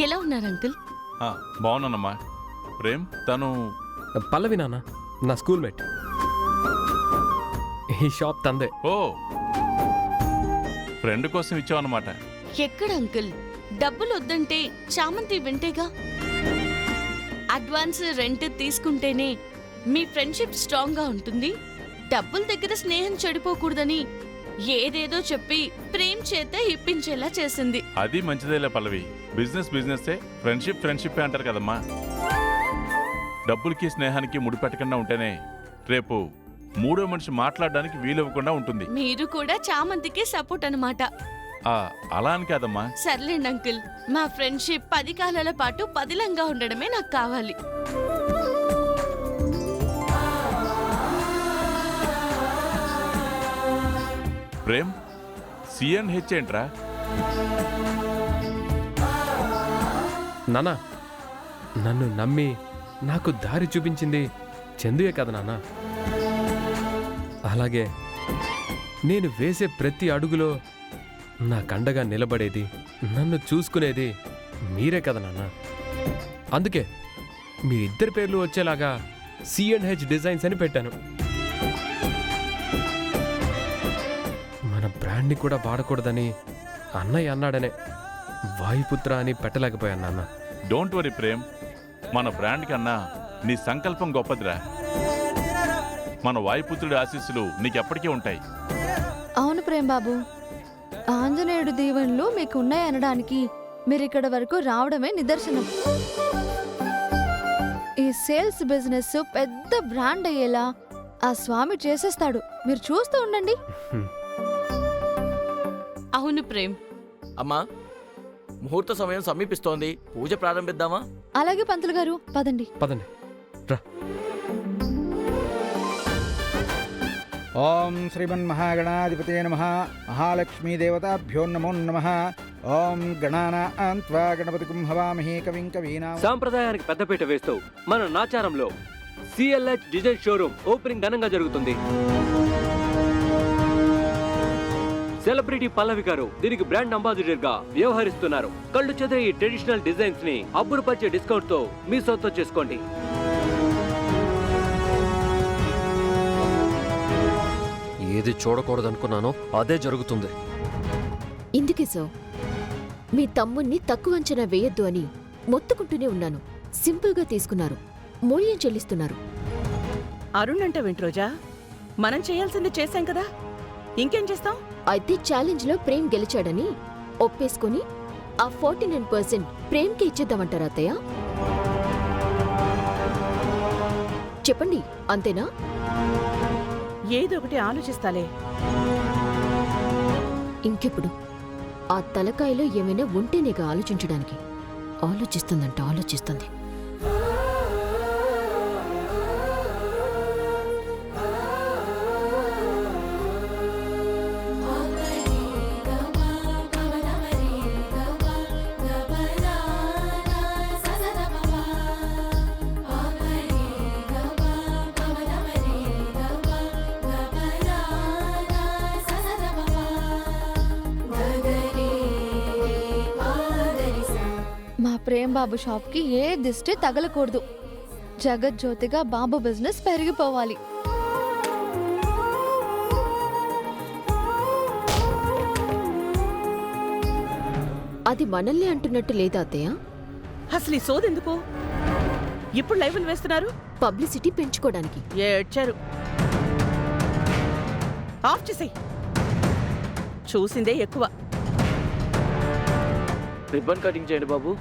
ఎలా ఉన్నారు అంకుల్? బాగున్నానమ్మా. ప్రేమ్ తను పల్లవి నాన్న, నా స్కూల్మేట్. ఈ షాప్ తందే. ఓ ఫ్రెండ్ కోసం ఇచ్చావన్నమాట. ఎక్కడ అంకుల్? డబ్బులు వద్దంటే చామంతి వింటేగా. అడ్వాన్స్ రెంట్ తీసుకుంటేనే మీ ఫ్రెండ్షిప్ స్ట్రాంగ్ గా ఉంటుంది. డబ్బుల దగ్గర స్నేహం చెడిపోకూడదని ఏదేదో చెప్పి ప్రేమ్ చేత ఇప్పించేలా చేసింది. అది మంచిదేలే పల్లవి. బిజినెస్సే, ఫ్రెండ్షిప్ అంటారు కదమ్మా. డబ్బులకి స్నేహానికి ముడిపెట్టకుండా ఉంటేనే రేపు మూడో మనిషి మాట్లాడడానికి వీలవ్వకుండా ఉంటుంది. మీరు కూడా చామంతికి సపోర్ట్ అన్నమాట. అలా అని కాదమ్మా. సర్లేండి అంకుల్, మా ఫ్రెండ్షిప్ 10 కాలాల పాటు పదిలంగా ఉండడమే నాకు కావాలి. ప్రేమ్, CNH ఏంట్రా? నాన్న, నన్ను నమ్మి నాకు దారి చూపించింది చందుయే కదా నాన్న. అలాగే నేను వేసే ప్రతి అడుగులో నా కండగా నిలబడేది, నన్ను చూసుకునేది మీరే కదా నాన్న. అందుకే మీ ఇద్దరి పేర్లు వచ్చేలాగా CNH డిజైన్స్ అని పెట్టాను. మన బ్రాండ్ని కూడా వాడకూడదని అన్నయ్య అన్నాడనే వాయుపుత్ర అని పెట్టలేకపోయాను నాన్న. డోంట్ వరీ ప్రేమ్, మన బ్రాండ్ కన్నా నీ సంకల్పం గొప్పదిరా. మన వాయుపుత్రుడి ఆశీస్సులు నీకెప్పటికీ ఉంటాయి. అవును ప్రేమ్ బాబు, ఆంజనేయుడు దీవెనలు మీకున్నాయనడానికి మీరిక్కడ వరకు రావడమే నిదర్శనం. ఈ సేల్స్ బిజినెస్ పెద్ద బ్రాండ్ అయ్యేలా ఆ స్వామి చేసేస్తాడు. మీరు చూస్తూ ఉండండి. అవును ప్రేమ్. అమ్మా, ముహూర్త సమయం సమీపిస్తోంది. పూజ ప్రారంభిద్దామా? అలాగే పంతులు గారు, పదండి. పదండి రా. ఓం శ్రీమన్మహాగణాధిపతే నమః. మహాలక్ష్మీదేవతాభ్యో నమో నమః. ఓం గణానాం త్వా గణపతిం హవామహే కవిం కవీనాం. సాంప్రదాయానికి పెద్దపీట వేస్తూ మన నాచారంలో CLH డిజైన్ షోరూమ్ ఓపెనింగ్ ఘనంగా జరుగుతుంది. సెలబ్రిటీ పల్లవి గారు దీనికి బ్రాండ్ అంబాసిడర్ గా వ్యవహరిస్తున్నారు. కళ్ళు చెదిరే ఈ ట్రెడిషనల్ డిజైన్స్ ని అబ్బురుపరిచే డిస్కౌంట్ తో మీ సొంతం చేసుకోండి. ఏది చూడకూడదనుకున్నానో అదే జరుగుతుంది. ఇందుకే సార్, మీ తమ్ముణ్ణి తక్కువ అంచనా వేయొద్దు అని మొత్తుకుంటూనే ఉన్నాను. సింపుల్ గా తీసుకున్నారు, మూల్యం చెల్లిస్తున్నారు. అరుణ్ అంటే వెంట్రోజా, మనం చేయాల్సింది చేశాం కదా, ఇంకేం చేస్తాం? అయితే ఛాలెంజ్ లో ప్రేమ్ గెలిచాడని ఒప్పేసుకుని ఆ 49% ప్రేమ్కి ఇచ్చేద్దామంటారా అత్తయ్య? చెప్పండి, అంతేనా? ఏదో ఒకటి ఆలోచిస్తాలే. ఇంకెప్పుడు ఆ తలకాయలో ఏమైనా ఉంటేనేగా ఆలోచించడానికి. ఆలోచిస్తుంది. మా ప్రేమ్ బాబు షాప్ కి ఏ దిష్టి తగలకూడదు. జగజ్యోతిగా బాబు బిజినెస్ పెరిగిపోవాలి. అది మనల్ని అంటున్నట్టు లేదా అత్తయ్య? అసలు ఈ సోదెందుకు ఇప్పుడు లైవ్లు వేస్తున్నారు? పబ్లిసిటీ పెంచుకోవడానికి. ఏడ్చారు. ఆఫ్ చేసేయ్, చూసిందే ఎక్కువ. రిబ్బన్ కటింగ్ చేయండి బాబు.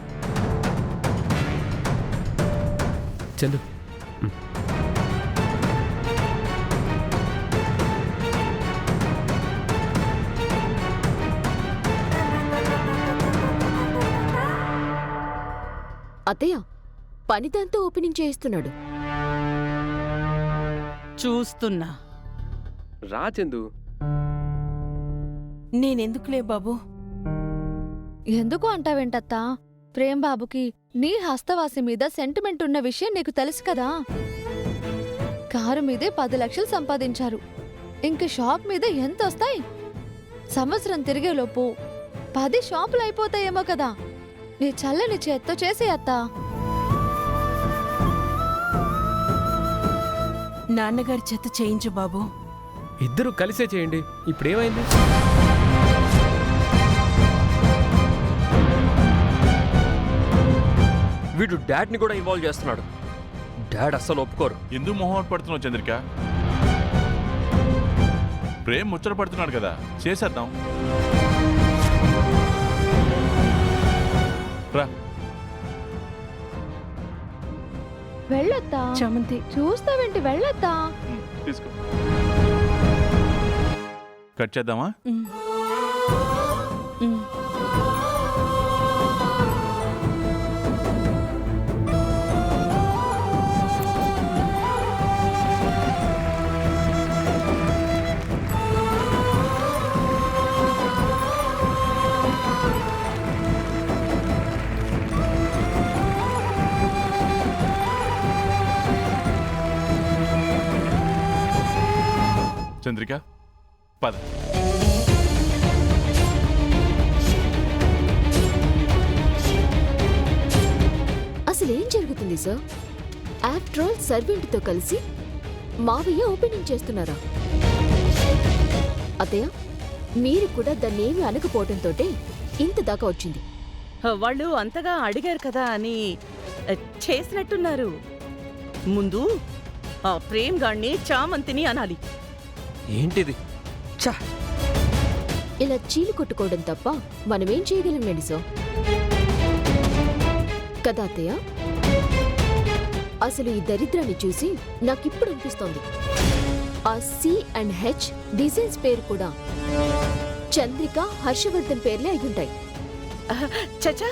చందు, అత్తయ్య, పనిదాంతో ఓపెనింగ్ చేయిస్తున్నాడు. చూస్తున్నా. రా చందు. నేనెందుకులే బాబు. ఎందుకు అంటావేంటత్తా? ప్రేమ్ బాబుకి నీ హస్తవాసి మీద సెంటిమెంట్ ఉన్న విషయం నీకు తెలుసు కదా. కారు మీదే 10 లక్షలు సంపాదించారు. ఇంక షాప్ మీద ఎంత వస్తాయి? సంవత్సరం తిరిగేలోపు 10 షాపులు అయిపోతాయేమో కదా. నీ చల్లని చేత్తో చేసే అత్తా. నాన్నగారి చేత చేయించు బాబు. ఇద్దరు కలిసే చేయండి. ఇప్పుడేమైంది? వీడు డాడ్ని కూడా ఇన్వాల్వ్ చేస్తున్నాడు. డాడ్ అస్సలు ఒప్పుకోరు. ఎందుకు మొహమాట పడుతున్నావు చంద్రిక? ప్రేమ్ ముచ్చట పడుతున్నాడు కదా, చేసేద్దాం. రా. వెళ్ళొత్తా. చామంతి చూస్తావేంటి? వెళ్ళొత్తా. తీసుకో. కట్ చేద్దామా? చంద్రిక పద. అసలేం జరుగుతుంది సార్? ఆఫ్టర్ ఆల్ సర్వెంట్తో కలిసి మావయ్య ఓపెనింగ్ చేస్తున్నారా? అత్తయ్య, మీరు కూడా దాన్ని ఏమి అనకపోవడంతోటే ఇంత దాకా వచ్చింది. వాళ్ళు అంతగా అడిగారు కదా అని చేసినట్టున్నారు. ముందు ఆ ప్రేమ్ గాణ్ణి చామంతిని అనాలి. ఏంటిది? చా, ఇలా చీలు కొట్టుకోవడం తప్ప మనమేం చేయగలం లేండి సార్. కదా అత్తయ్య? అసలు ఈ దరిద్రాన్ని చూసి నాకిప్పుడు అనిపిస్తోంది, ఆ C&H డిజైన్స్ పేరు కూడా చంద్రిక, హర్షవర్ధన్ పేర్లే అయ్యుంటాయి. చచా,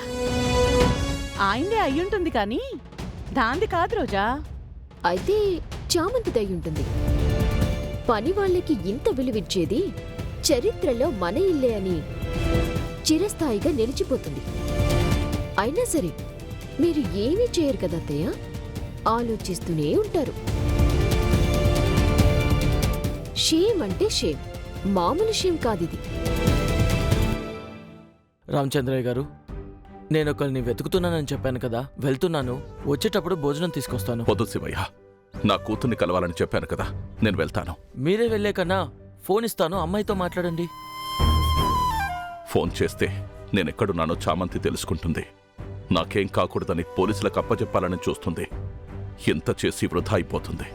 ఆయనే అయ్యుంటుంది కానీ దాంది కాదు రోజా. అయితే చామంతిది అయ్యుంటుంది. పని వాళ్ళకి ఇంత విలువిచ్చేది చరిత్రలో మన ఇల్లే అని చిరస్థాయిగా నిలిచిపోతుంది. అయినా సరే మీరు ఏమీ చేయరు కదా అత్తయ్య, ఆలోచిస్తూనే ఉంటారు. షేమ్ అంటే షేమ్, మామూలు షేమ్ కాదిది. రామచంద్రయ్య గారు, నేను ఒకరిని వెతుకుతున్నానని చెప్పాను కదా, వెళ్తున్నాను. వచ్చేటప్పుడు భోజనం తీసుకొస్తాను. వద్దు శివయ్య, నా కూతుర్ని కలవాలని చెప్పాను కదా, నేను వెళ్తాను. మీరే వెళ్లే కన్నా ఫోన్ ఇస్తాను, అమ్మాయితో మాట్లాడండి. ఫోన్ చేస్తే నేనెక్కడున్నానో చామంతి తెలుసుకుంటుంది. నాకేం కాకూడదని పోలీసులకు అప్పచెప్పాలని చూస్తుంది. ఎంత చేసి వృధా అయిపోతుంది.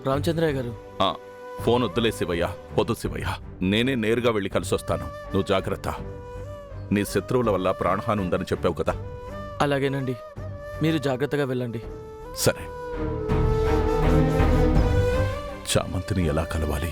రామచంద్రయ్య గారు, ఫోన్ వద్దులే శివయ్య, వద్దు శివయ్య. నేనే నేరుగా వెళ్ళి కలిసొస్తాను. నువ్వు జాగ్రత్త. నీ శత్రువుల వల్ల ప్రాణహాని ఉందని చెప్పావు కదా. అలాగేనండి, మీరు జాగ్రత్తగా వెళ్ళండి. సరే. చామంతిని ఎలా కలవాలి?